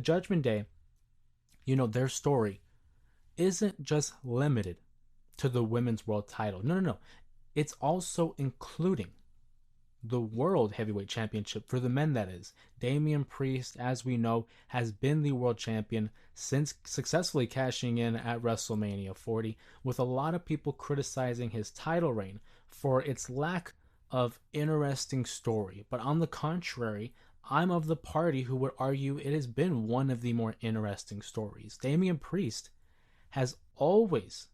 Judgment Day, their story isn't just limited to the women's world title. No, no, no. It's also including the World Heavyweight Championship for the men, that is. Damian Priest, as we know, has been the world champion since successfully cashing in at WrestleMania 40, with a lot of people criticizing his title reign for its lack of interesting story. But on the contrary, I'm of the party who would argue it has been one of the more interesting stories. Damian Priest has always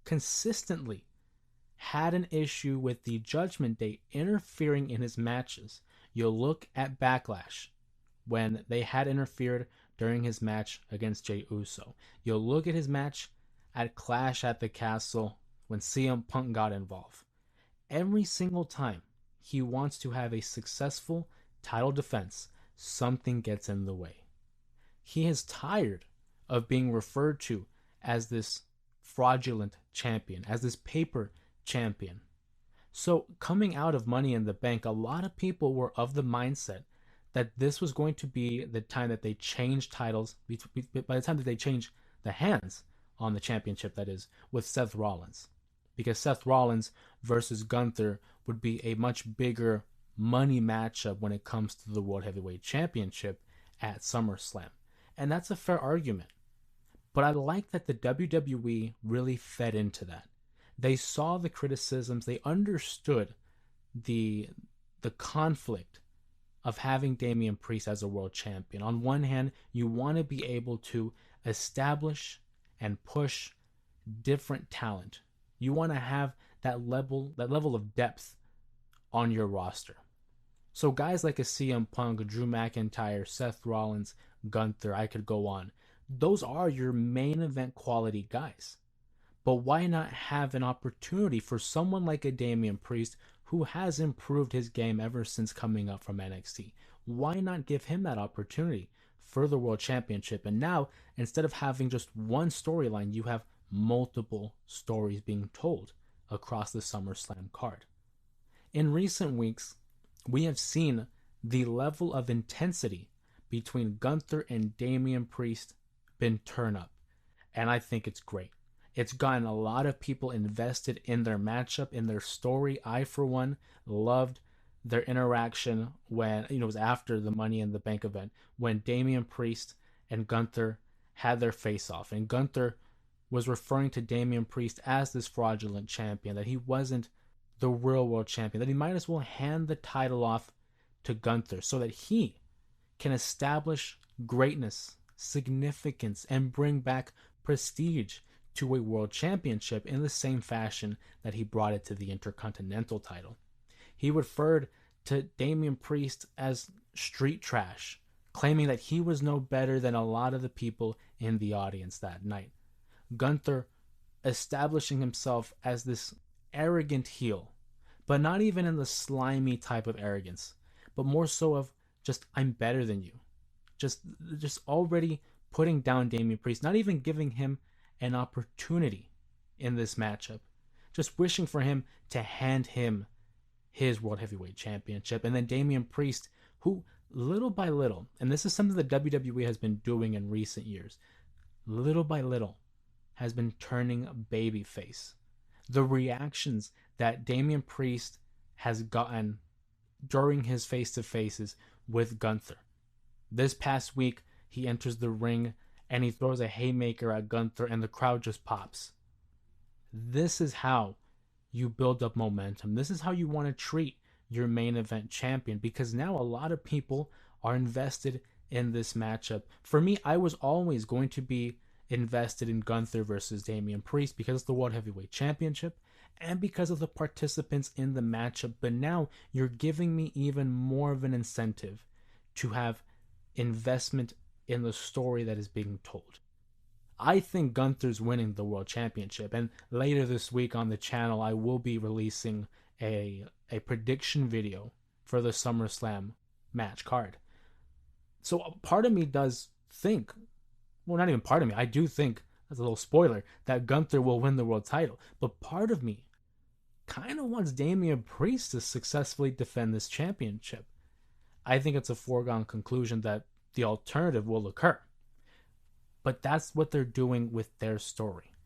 consistently had an issue with the Judgment Day interfering in his matches. You'll look at Backlash when they had interfered during his match against Jey Uso. You'll look at his match at Clash at the Castle when CM Punk got involved. Every single time he wants to have a successful title defense, something gets in the way. He is tired of being referred to as this fraudulent champion, as this paper champion. So coming out of Money in the Bank, a lot of people were of the mindset that this was going to be the time that they changed titles, by the time that they changed the hands on the championship, that is, with Seth Rollins. Because Seth Rollins versus Gunther would be a much bigger money matchup when it comes to the World Heavyweight Championship at SummerSlam. And that's a fair argument. But I like that the WWE really fed into that. They saw the criticisms, they understood the conflict of having Damian Priest as a world champion. On one hand, you want to be able to establish and push different talent. You want to have that level of depth on your roster. So guys like a CM Punk, Drew McIntyre, Seth Rollins, Gunther, I could go on. Those are your main event quality guys. But why not have an opportunity for someone like a Damian Priest who has improved his game ever since coming up from NXT? Why not give him that opportunity for the World Championship? And now, instead of having just one storyline, you have multiple stories being told across the SummerSlam card. In recent weeks, we have seen the level of intensity between Gunther and Damian Priest been turned up. And I think it's great. It's gotten a lot of people invested in their matchup, in their story. I, for one, loved their interaction when, it was after the Money in the Bank event, when Damian Priest and Gunther had their face off. And Gunther was referring to Damian Priest as this fraudulent champion, that he wasn't the real world champion, that he might as well hand the title off to Gunther so that he can establish greatness, significance, and bring back prestige to a world championship in the same fashion that he brought it to the Intercontinental title. He referred to Damian Priest as street trash, claiming that he was no better than a lot of the people in the audience that night. Gunther establishing himself as this arrogant heel, but not even in the slimy type of arrogance, but more so of just, I'm better than you. Just already putting down Damian Priest, not even giving him an opportunity in this matchup, just wishing for him to hand him his World Heavyweight Championship. And then Damian Priest, who little by little, and this is something that WWE has been doing in recent years, little by little has been turning babyface. The reactions that Damian Priest has gotten during his face-to-faces with Gunther. This past week, he enters the ring and he throws a haymaker at Gunther and the crowd just pops. This is how you build up momentum. This is how you want to treat your main event champion, because now a lot of people are invested in this matchup. For me, I was always going to be invested in Gunther versus Damian Priest because it's the World Heavyweight Championship and because of the participants in the matchup. But now you're giving me even more of an incentive to have investment in the story that is being told. I think Gunther's winning the World Championship, and later this week on the channel I will be releasing a prediction video for the SummerSlam match card. So part of me does think, well, not even part of me, I do think, as a little spoiler, that Gunther will win the world title. But part of me kind of wants Damian Priest to successfully defend this championship. I think it's a foregone conclusion that the alternative will occur. But that's what they're doing with their story.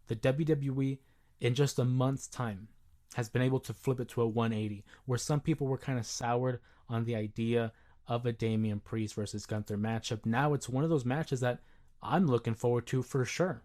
The WWE, in just a month's time, has been able to flip it to a 180, where some people were kind of soured on the idea of a Damian Priest versus Gunther matchup. Now it's one of those matches that I'm looking forward to for sure.